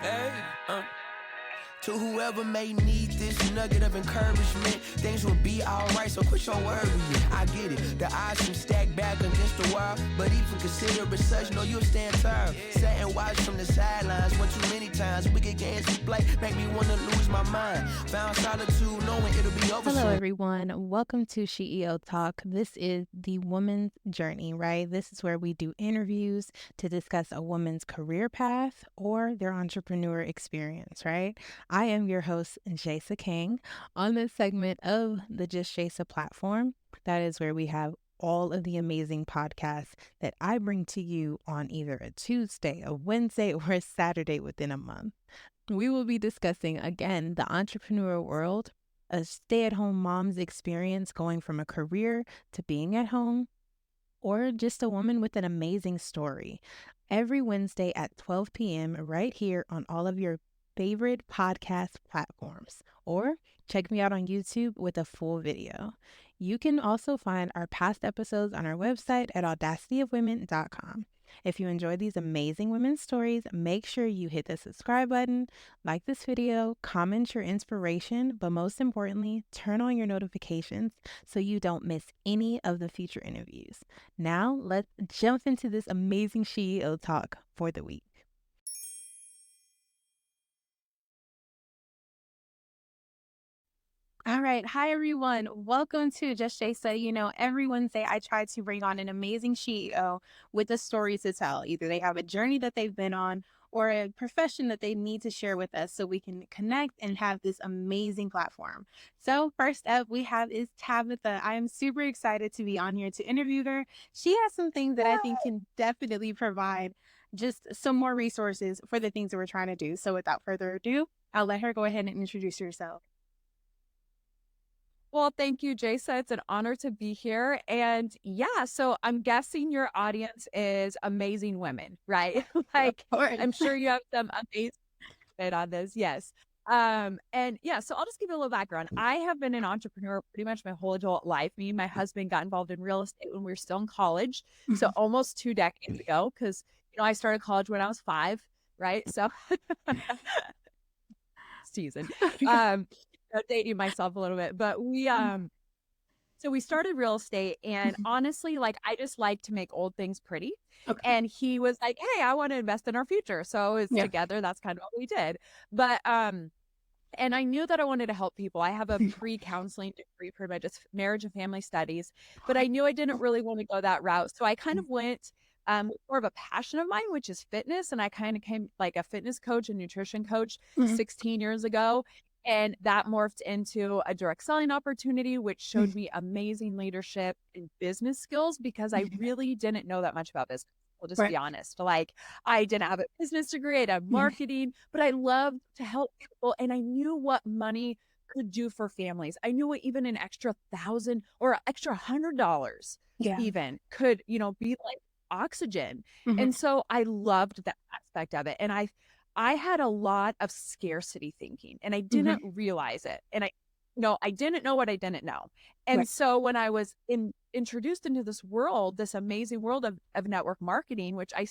Hey, to whoever may need this nugget of encouragement, things will be alright, so quit your worrying. I get it, the odds can stack back against the wall, but even consider it such, know you'll stand tall. Sat and watch from the sidelines, one too many times. Wicked games we play make me want to lose my mind. Found solitude, knowing it'll be over. Hello, everyone. Welcome to SheEO Talk. This is the woman's journey, right? This is where we do interviews to discuss a woman's career path or their entrepreneur experience, right? I am your host, Jasa King. On this segment of the Just Jasa platform, that is where we have all of the amazing podcasts that I bring to you on either a Tuesday, a Wednesday, or a Saturday within a month. We will be discussing, again, the entrepreneur world, a stay-at-home mom's experience going from a career to being at home, or just a woman with an amazing story. Every Wednesday at 12 p.m. right here on all of your favorite podcast platforms, or check me out on YouTube with a full video. You can also find our past episodes on our website at audacityofwomen.com. If you enjoy these amazing women's stories, make sure you hit the subscribe button, like this video, comment your inspiration, but most importantly, turn on your notifications so you don't miss any of the future interviews. Now, let's jump into this amazing SheEO talk for the week. All right. Hi, everyone. Welcome to Just Jasa. Every Wednesday I try to bring on an amazing SheEO with a story to tell. Either they have a journey that they've been on or a profession that they need to share with us so we can connect and have this amazing platform. So first up we have is Tabatha. I am super excited to be on here to interview her. She has some things that I think can definitely provide just some more resources for the things that we're trying to do. So without further ado, I'll let her go ahead and introduce herself. Well, thank you, Jasa. It's an honor to be here. And yeah, so I'm guessing your audience is amazing women, right? Like, I'm sure you have some amazing fit on this. Yes. And yeah, so I'll just give you a little background. I have been an entrepreneur pretty much my whole adult life. Me and my husband got involved in real estate when we were still in college. So almost 2 decades ago, because, I started college when I was 5, right? So season. Dating myself a little bit, but so we started real estate, and honestly, like, I just like to make old things pretty. Okay. And he was like, hey, I want to invest in our future. So it's together. That's kind of what we did. But and I knew that I wanted to help people. I have a pre-counseling degree, pretty much just marriage and family studies, but I knew I didn't really want to go that route. So I kind of went more of a passion of mine, which is fitness. And I kind of came like a fitness coach and nutrition coach 16 years ago. And that morphed into a direct selling opportunity, which showed me amazing leadership and business skills because I really didn't know that much about business. We'll just be honest. Like, I didn't have a business degree, I had marketing, but I loved to help people. And I knew what money could do for families. I knew what even an extra $1,000 or extra $100 even could, be like oxygen. And so I loved that aspect of it. And I had a lot of scarcity thinking, and I didn't realize it. And I didn't know what I didn't know. And so when I was introduced into this world, this amazing world of network marketing, which I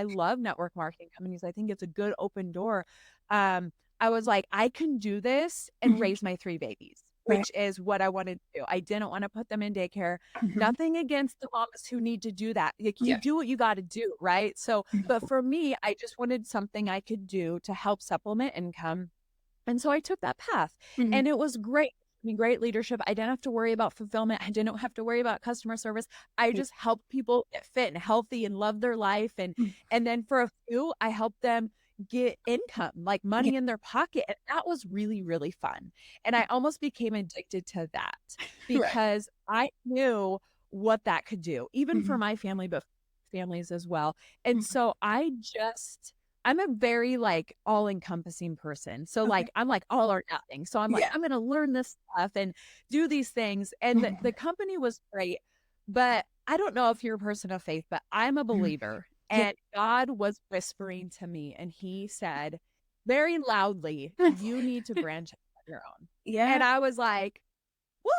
love network marketing companies. I think it's a good open door. I was like, I can do this and raise my 3 babies. Which is what I wanted to do. I didn't want to put them in daycare. Nothing against the mamas who need to do that. Like, you do what you got to do, right? So, but for me, I just wanted something I could do to help supplement income. And so I took that path, and it was great. I mean, great leadership. I didn't have to worry about fulfillment. I didn't have to worry about customer service. I just helped people get fit and healthy and love their life. And then for a few, I helped them get income, like money in their pocket. And that was really, really fun. And I almost became addicted to that because I knew what that could do, even for my family, but families as well. And so I'm a very like all-encompassing person. So like, I'm like all or nothing. So I'm like, I'm going to learn this stuff and do these things. And the company was great, but I don't know if you're a person of faith, but I'm a believer. And God was whispering to me, and he said very loudly, you need to branch out on your own. And I was like, what?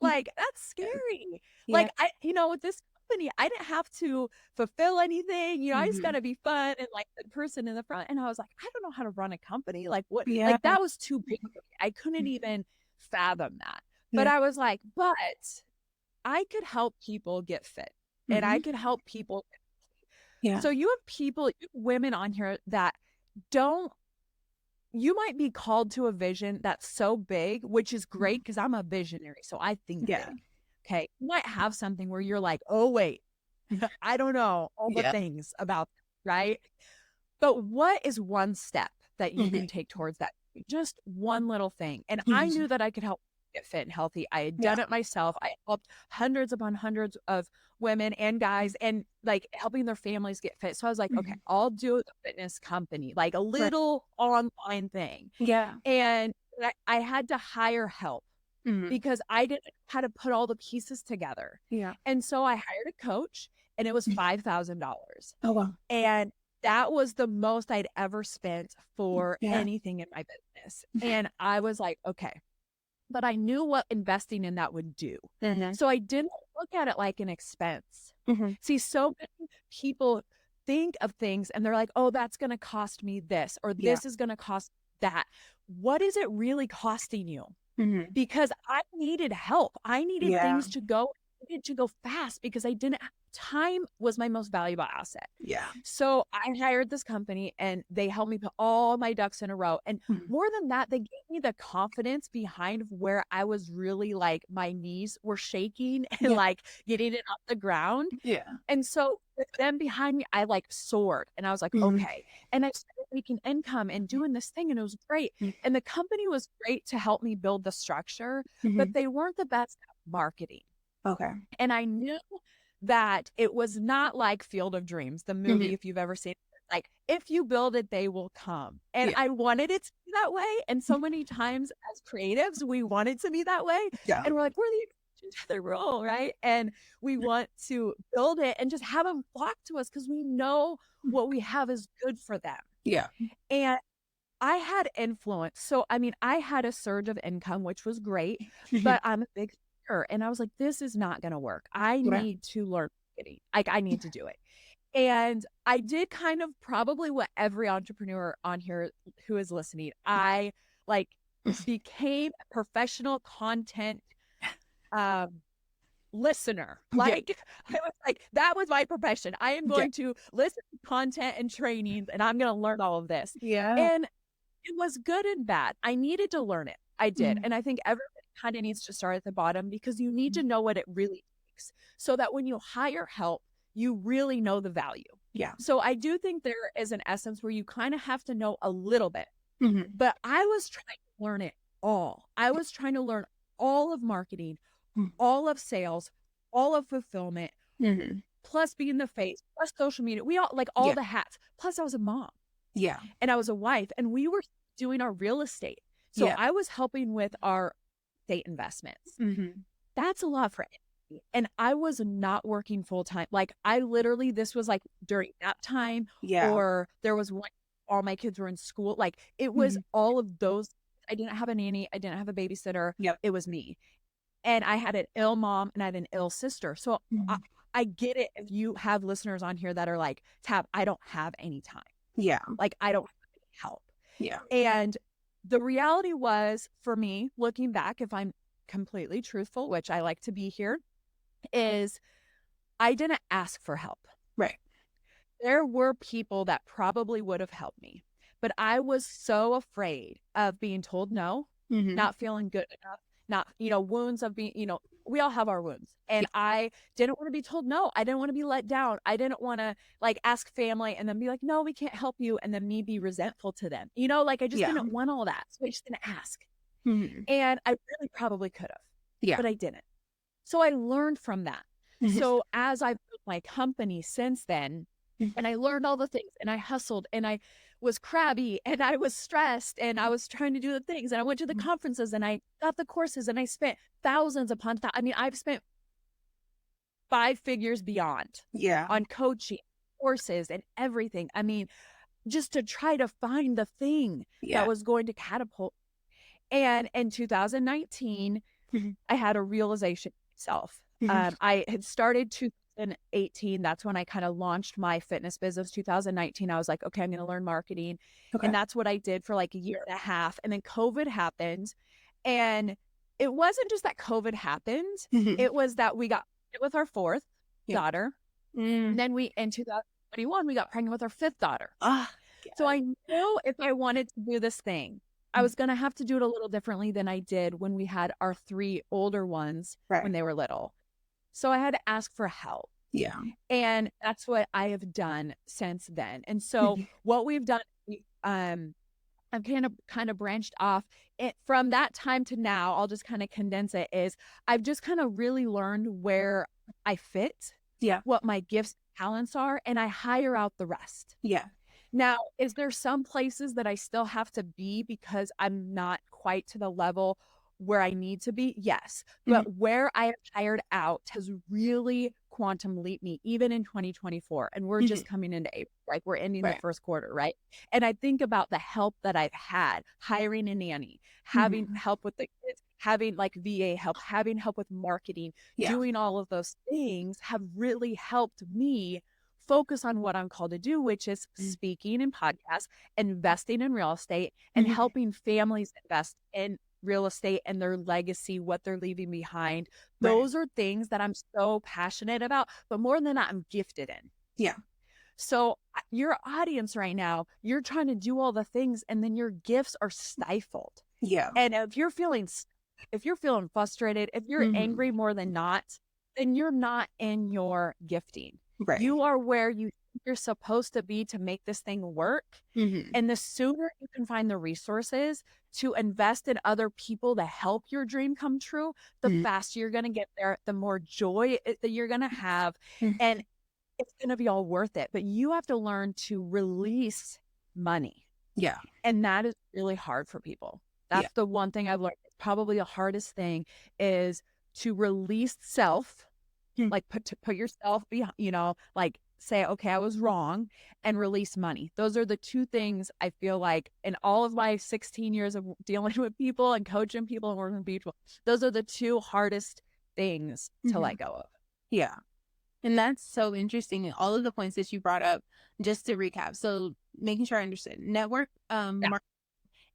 Like, that's scary. Like, with this company. I didn't have to fulfill anything. You know, I just got Mm-hmm. to be fun and like the person in the front. And I was like, I don't know how to run a company. Like what, Yeah. like that was too big for me. I couldn't even fathom that. But Yeah. I was like, but I could help people get fit and I could help people. Yeah. So you have people, you have women on here that don't, you might be called to a vision that's so big, which is great because I'm a visionary. So I think Yeah. big. Okay. You might have something where you're like, oh, wait, I don't know all the Yeah. things about, right? But what is one step that you can take towards that? Just one little thing. And I knew that I could help get fit and healthy. I had done it myself. I helped hundreds upon hundreds of women and guys and like helping their families get fit. So I was like, okay, I'll do a fitness company, like a little online thing. Yeah. And I had to hire help because I didn't know how to put all the pieces together. Yeah. And so I hired a coach and it was $5,000. Oh, wow. And that was the most I'd ever spent for Yeah. anything in my business. And I was like, okay, but I knew what investing in that would do. So I didn't look at it like an expense. See, so many people think of things and they're like, oh, that's going to cost me this, or this is going to cost that. What is it really costing you? Because I needed help. I needed things to go, fast because I didn't, time was my most valuable asset. Yeah. So I hired this company and they helped me put all my ducks in a row. And more than that, they gave me the confidence behind where I was really like, my knees were shaking and like getting it off the ground. Yeah. And so with them behind me, I like soared and I was like, okay. And I started making income and doing this thing and it was great. And the company was great to help me build the structure, but they weren't the best at marketing. Okay. And I knew that it was not like Field of Dreams, the movie, if you've ever seen it. Like, if you build it, they will come. And I wanted it to be that way. And so many times as creatives, we want it to be that way. Yeah. And we're like, we're the exception to the rule, right? And we want to build it and just have them flock to us because we know what we have is good for them. Yeah. And I had influence. So, I mean, I had a surge of income, which was great, but I'm a big thinker. And I was like, this is not going to work. I need to learn marketing. Like, I need to do it. And I did kind of probably what every entrepreneur on here who is listening, I like became a professional content listener. Like I was like, that was my profession. I am going to listen to content and trainings and I'm going to learn all of this. Yeah. And it was good and bad. I needed to learn it. I did. And I think everybody kind of needs to start at the bottom because you need to know what it really takes so that when you hire help, you really know the value. Yeah. So I do think there is an essence where you kind of have to know a little bit, but I was trying to learn it all. I was trying to learn all of marketing, all of sales, all of fulfillment, plus being the face, plus social media. We all like all the hats. Plus I was a mom. Yeah. And I was a wife and we were doing our real estate. So I was helping with our estate investments. That's a lot for anybody. And I was not working full time. Like I literally, this was like during nap time or there was one, all my kids were in school. Like it was all of those. I didn't have a nanny. I didn't have a babysitter. It was me. And I had an ill mom and I had an ill sister. So I get it if you have listeners on here that are like, Tab, I don't have any time. Yeah. Like I don't have any help. Yeah. And the reality was for me, looking back, if I'm completely truthful, which I like to be here, is I didn't ask for help. Right. There were people that probably would have helped me, but I was so afraid of being told no, not feeling good enough, not, wounds of being, we all have our wounds. And I didn't want to be told no. I didn't want to be let down. I didn't want to like ask family and then be like, no, we can't help you. And then me be resentful to them, like I just didn't want all that. So I just didn't ask. And I really probably could have, but I didn't. So I learned from that. So as I've built my company since then, and I learned all the things and I hustled and I was crabby and I was stressed and I was trying to do the things and I went to the conferences and I got the courses and I spent thousands upon thousands. I mean, I've spent 5 figures beyond on coaching, courses and everything. I mean, just to try to find the thing that was going to catapult. And in 2019, I had a realization myself. I had started 2018, that's when I kind of launched my fitness business. 2019, I was like, okay, I'm going to learn marketing. Okay. And that's what I did for like a year and a half. And then COVID happened. And it wasn't just that COVID happened. It was that we got pregnant with our fourth daughter. And then in 2021, we got pregnant with our fifth daughter. So I knew if I wanted to do this thing, I was going to have to do it a little differently than I did when we had our three older ones when they were little. So I had to ask for help. Yeah. And that's what I have done since then. And so what we've done, I've kind of branched off from that time to now. I'll just kind of condense it. Is I've just kind of really learned where I fit, what my gifts, talents are, and I hire out the rest. Now, is there some places that I still have to be because I'm not quite to the level where I need to be? Yes. But where I have hired out has really quantum leaped me, even in 2024. And we're just coming into April, like we're ending the first quarter, right? And I think about the help that I've had, hiring a nanny, having help with the kids, having like VA help, having help with marketing, doing all of those things have really helped me focus on what I'm called to do, which is speaking in podcasts, investing in real estate, and helping families invest in real estate and their legacy, what they're leaving behind. Those are things that I'm so passionate about, but more than that, I'm gifted in. So your audience right now, you're trying to do all the things and then your gifts are stifled. And if you're feeling frustrated, if you're angry more than not, then you're not in your gifting. You are where you're supposed to be to make this thing work. And the sooner you can find the resources to invest in other people to help your dream come true, the faster you're going to get there, the more joy that you're going to have. And it's going to be all worth it. But you have to learn to release money. And that is really hard for people. That's the one thing I've learned. Probably the hardest thing is to release self. Like put yourself behind, like say, okay, I was wrong, and release money. Those are the two things I feel like in all of my 16 years of dealing with people and coaching people and working with people, those are the two hardest things to let go of. And that's so interesting. And all of the points that you brought up, just to recap. So making sure I understand network,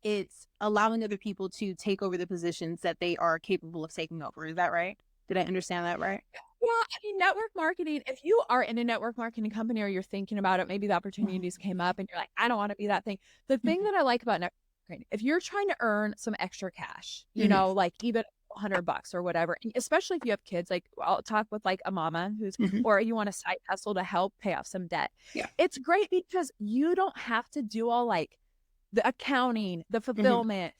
it's allowing other people to take over the positions that they are capable of taking over. Is that right? Did I understand that right? Yeah, I mean, network marketing, if you are in a network marketing company or you're thinking about it, maybe the opportunities came up and you're like, I don't want to be that thing. The thing that I like about network marketing, if you're trying to earn some extra cash, like even $100 or whatever, especially if you have kids, like I'll talk with like a mama who's, or you want a side hustle to help pay off some debt. It's great because you don't have to do all like the accounting, the fulfillment,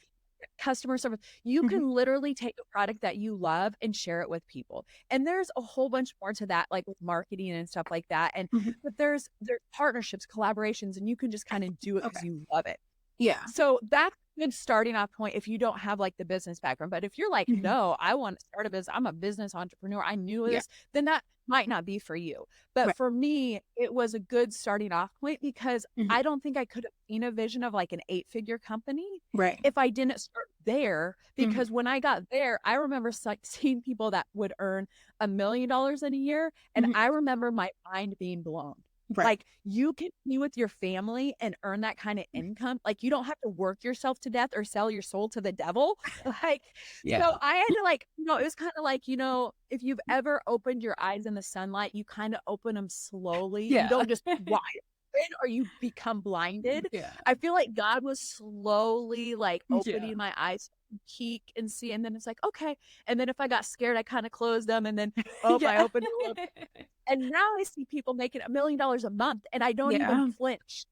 customer service. You can literally take a product that you love and share it with people. And there's a whole bunch more to that, like with marketing and stuff like that. And but there's partnerships, collaborations, and you can just kind of do it because you love it. So that's a good starting off point if you don't have like the business background. But if you're like, no, I want to start a business, I'm a business entrepreneur, I knew this, then that might not be for you. But for me, it was a good starting off point because I don't think I could have seen a vision of like an 8-figure company if I didn't start there. Because when I got there, I remember seeing people that would earn $1 million in a year. And I remember my mind being blown. Like you can be with your family and earn that kind of income. Like you don't have to work yourself to death or sell your soul to the devil. Like, so I had to like, it was kind of like, if you've ever opened your eyes in the sunlight, you kind of open them slowly. You don't just wide open or you become blinded. I feel like God was slowly like opening my eyes, peek and see. And then it's like, okay. And then if I got scared, I kind of closed them and then, I opened them up. And now I see people making $1 million a month and I don't even flinch.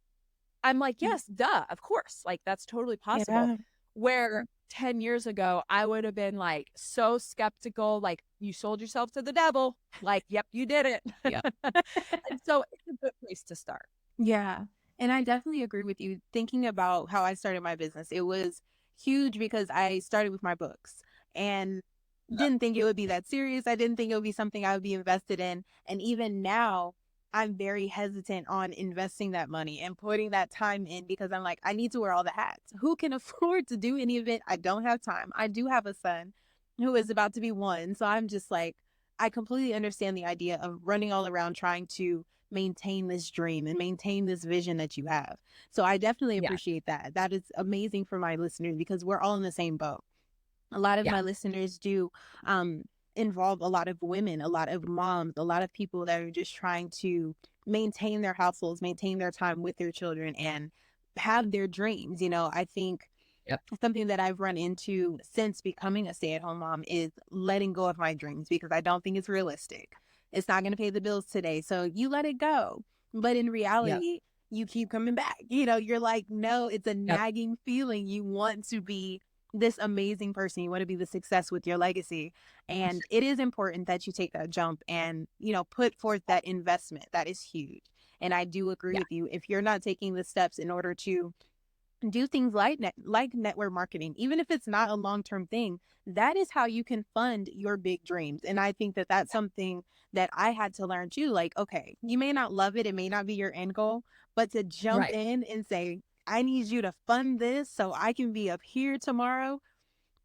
I'm like, yes, duh, of course. Like that's totally possible. Where 10 years ago, I would have been like so skeptical, like you sold yourself to the devil. Like, yep, you did it. And so it's a good place to start. And I definitely agree with you. Thinking about how I started my business, it was huge because I started with my books and didn't think it would be that serious. I didn't think it would be something I would be invested in. And even now, I'm very hesitant on investing that money and putting that time in because I'm like, I need to wear all the hats. Who can afford to do any of it? I don't have time. I do have a son who is about to be 1. So I'm just like, I completely understand the idea of running all around trying to maintain this dream and maintain this vision that you have. So I definitely Yeah. appreciate that. That is amazing for my listeners because we're all in the same boat. A lot of Yeah. my listeners do involve a lot of women, a lot of moms, a lot of people that are just trying to maintain their households, maintain their time with their children, and have their dreams. I think Yep. something that I've run into since becoming a stay-at-home mom is letting go of my dreams because I don't think it's realistic. It's not going to pay the bills today, so you let it go. But in Yep. reality, you keep coming back. You're like, no, it's a Yep. nagging feeling. You want to be this amazing person. You want to be the success with your legacy. And it is important that you take that jump and, put forth that investment. That is huge. And I do agree Yeah. with you. If you're not taking the steps in order to do things like network marketing, even if it's not a long-term thing, that is how you can fund your big dreams. And I think that that's something that I had to learn too. Like, okay, you may not love it, it may not be your end goal, but to jump Right. in and say, I need you to fund this so I can be up here tomorrow,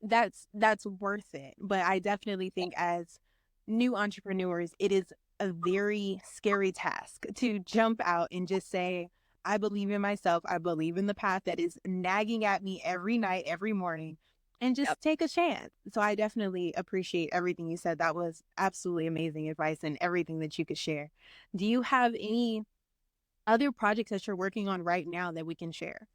that's worth it. But I definitely think as new entrepreneurs, it is a very scary task to jump out and just say, I believe in myself. I believe in the path that is nagging at me every night, every morning, and Yep. just take a chance. So I definitely appreciate everything you said. That was absolutely amazing advice and everything that you could share. Do you have any other projects that you're working on right now that we can share?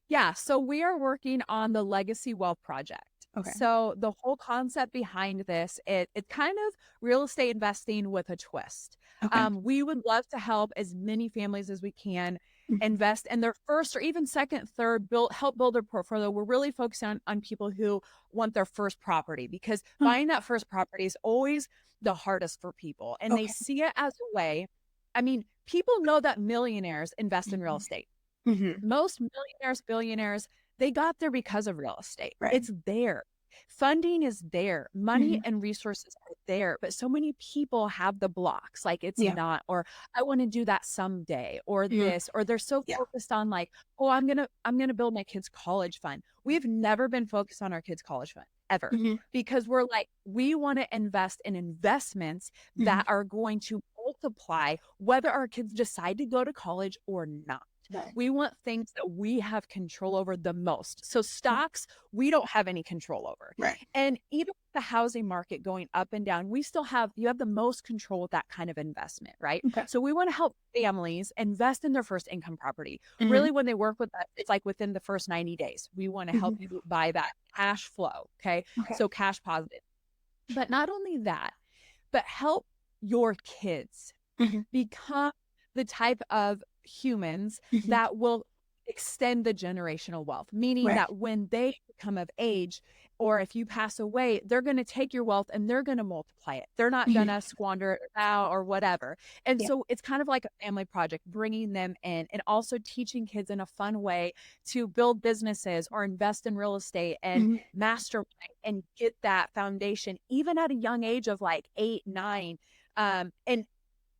Yeah, so we are working on the Legacy Wealth Project. Okay. So the whole concept behind this, it's kind of real estate investing with a twist. Okay. We would love to help as many families as we can invest in their first or even second, third, help build their portfolio. We're really focused on people who want their first property because buying that first property is always the hardest for people. And they Okay. see it as a way. I mean, people know that millionaires invest in real estate. Mm-hmm. Most millionaires, billionaires, they got there because of real estate. Right. It's there. Funding is there. Money and resources are there. But so many people have the blocks, like it's Yeah. not, or I want to do that someday, or this, or they're so Yeah. focused on like, oh, I'm gonna build my kids' college fund. We've never been focused on our kids' college fund ever because we're like, we want to invest in investments that are going to multiply whether our kids decide to go to college or not. Right. We want things that we have control over the most. So stocks, we don't have any control over. Right. And even with the housing market going up and down, you have the most control with that kind of investment, right? Okay. So we want to help families invest in their first income property. Really, when they work with that, it's like within the first 90 days. We want to help you buy that cash flow. Okay. So cash positive. But not only that, but help your kids become the type of humans that will extend the generational wealth, meaning that when they become of age or if you pass away, they're going to take your wealth and they're going to multiply it. They're not going to squander it now or whatever. And so it's kind of like a family project, bringing them in and also teaching kids in a fun way to build businesses or invest in real estate and mastermind and get that foundation, even at a young age of like 8, 9. And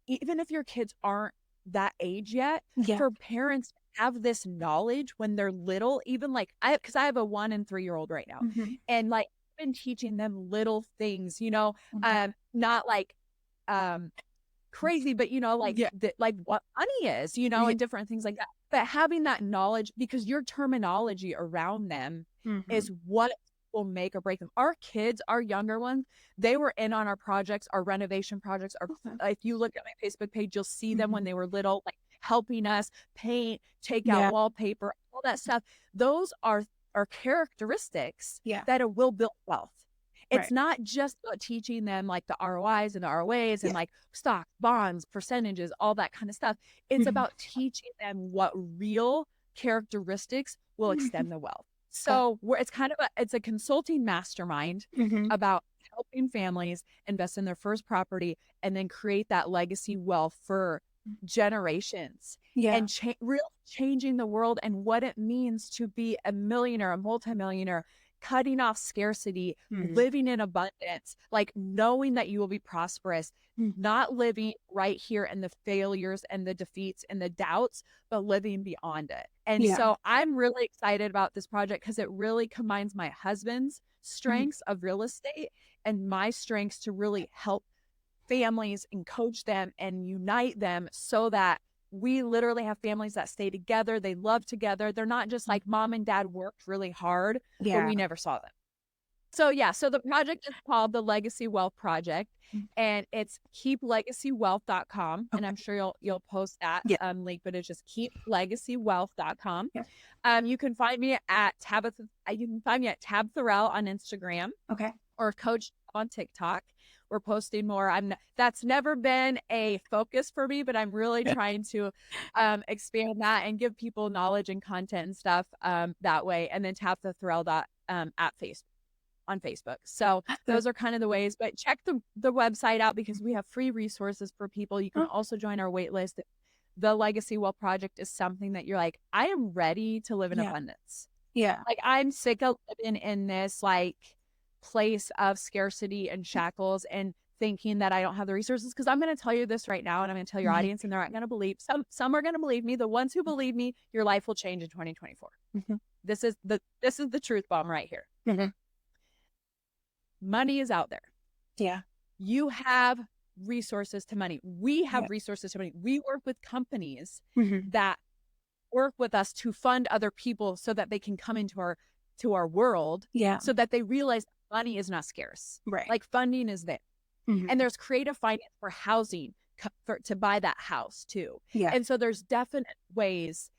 even if your kids aren't that age yet, for parents to have this knowledge when they're little, even like because I have a 1 and 3-year-old right now, and like I've been teaching them little things, not like crazy, but like like what money is, and different things like that. But having that knowledge, because your terminology around them is what will make or break them. Our kids, our younger ones, they were in on our projects, our renovation projects. If you look at my Facebook page, you'll see them when they were little, like helping us paint, take out wallpaper, all that stuff. Those are characteristics that will build wealth. It's not just about teaching them like the ROIs and the ROAs and like stock, bonds, percentages, all that kind of stuff. It's about teaching them what real characteristics will extend the wealth. So it's a consulting mastermind about helping families invest in their first property and then create that legacy wealth for generations and really changing the world and what it means to be a millionaire, a multimillionaire, cutting off scarcity, living in abundance, like knowing that you will be prosperous, not living right here in the failures and the defeats and the doubts, but living beyond it. And so I'm really excited about this project because it really combines my husband's strengths of real estate and my strengths to really help families and coach them and unite them so that we literally have families that stay together. They love together. They're not just like mom and dad worked really hard, but we never saw them. So so the project is called the Legacy Wealth Project, and it's keeplegacywealth.com. And I'm sure you'll post that link, but it's just keeplegacywealth.com. You can find me at Tabatha Thorell on Instagram. Okay. Or Coach on TikTok. We're posting more. That's never been a focus for me, but I'm really trying to expand that and give people knowledge and content and stuff that way. And then Tabatha Thorell at Facebook. On Facebook. So those are kind of the ways, but check the website out because we have free resources for people. You can also join our wait list. The Legacy Wealth Project is something that you're like, I am ready to live in abundance. Yeah. Like I'm sick of living in this like place of scarcity and shackles and thinking that I don't have the resources. Cause I'm going to tell you this right now and I'm going to tell your audience and they're not going to believe. Some are going to believe me. The ones who believe me, your life will change in 2024. This is the truth bomb right here. Money is out there. Yeah. You have resources to money. We have resources to money. We work with companies that work with us to fund other people so that they can come into our world. Yeah. So that they realize money is not scarce. Right. Like funding is there. And there's creative finance for housing to buy that house too. Yeah. And so there's definite ways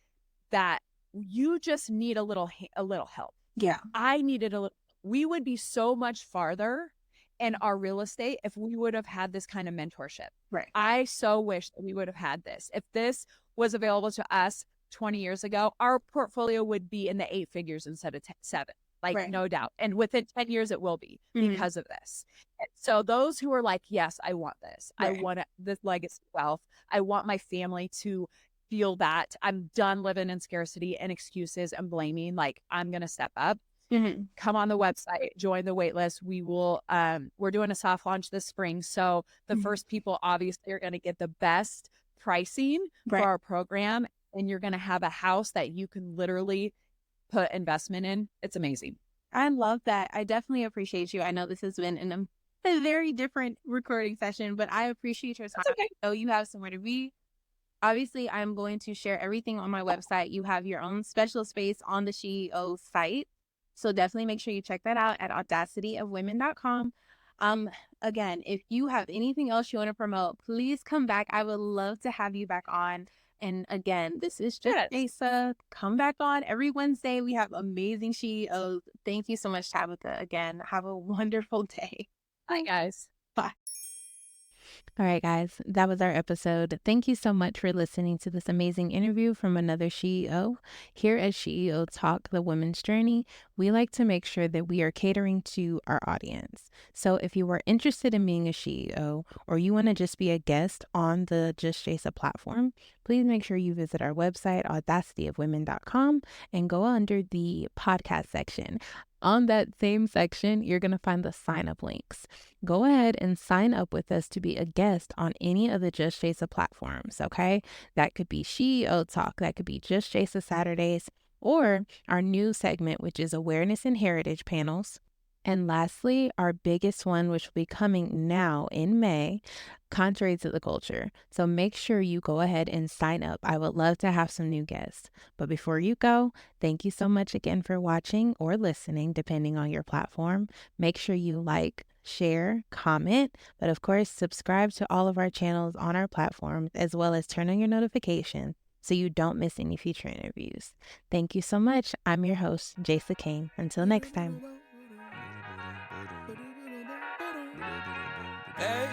that you just need a little help. Yeah. I needed a little. We would be so much farther in our real estate if we would have had this kind of mentorship. Right. I so wish that we would have had this. If this was available to us 20 years ago, our portfolio would be in the 8 figures instead of 7. Like, no doubt. And within 10 years, it will be because of this. And so those who are like, yes, I want this. I want this legacy wealth. I want my family to feel that I'm done living in scarcity and excuses and blaming. Like, I'm going to step up. Come on the website, join the wait list. We will, we're doing a soft launch this spring. So the first people obviously are going to get the best pricing for our program. And you're going to have a house that you can literally put investment in. It's amazing. I love that. I definitely appreciate you. I know this has been a very different recording session, but I appreciate your time. Okay. So you have somewhere to be. Obviously, I'm going to share everything on my website. You have your own special space on the SheEO site. So definitely make sure you check that out at audacityofwomen.com. Again, if you have anything else you want to promote, please come back. I would love to have you back on. And again, this is just Asa. Come back on every Wednesday. We have amazing SheEOs. Thank you so much, Tabatha. Again, have a wonderful day. Bye, guys. Bye. All right, guys, that was our episode. Thank you so much for listening to this amazing interview from another SheEO. Here at SheEO Talk, The Women's Journey, we like to make sure that we are catering to our audience. So if you are interested in being a SheEO or you want to just be a guest on the Just Jasa platform, please make sure you visit our website, audacityofwomen.com, and go under the podcast section. On that same section, you're going to find the sign-up links. Go ahead and sign up with us to be a guest on any of the Just Jasa platforms, okay? That could be SheEO Talk, that could be Just Jasa Saturdays, or our new segment, which is Awareness and Heritage Panels. And lastly, our biggest one, which will be coming now in May, Contrary to the Culture. So make sure you go ahead and sign up. I would love to have some new guests. But before you go, thank you so much again for watching or listening, depending on your platform. Make sure you like, share, comment, but of course, subscribe to all of our channels on our platforms, as well as turn on your notifications so you don't miss any future interviews. Thank you so much. I'm your host, Jasa King. Until next time. Hey,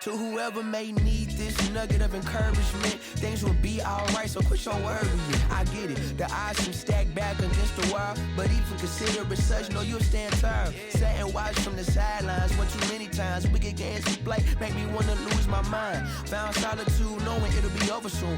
to whoever may need this nugget of encouragement, things will be alright, so quit your worrying. I get it, the odds seem stacked back against the wall, but even consider it such, no, you'll stand tall. Sat and watch from the sidelines one too many times. Wicked games we play make me wanna lose my mind. Found solitude knowing it'll be over soon.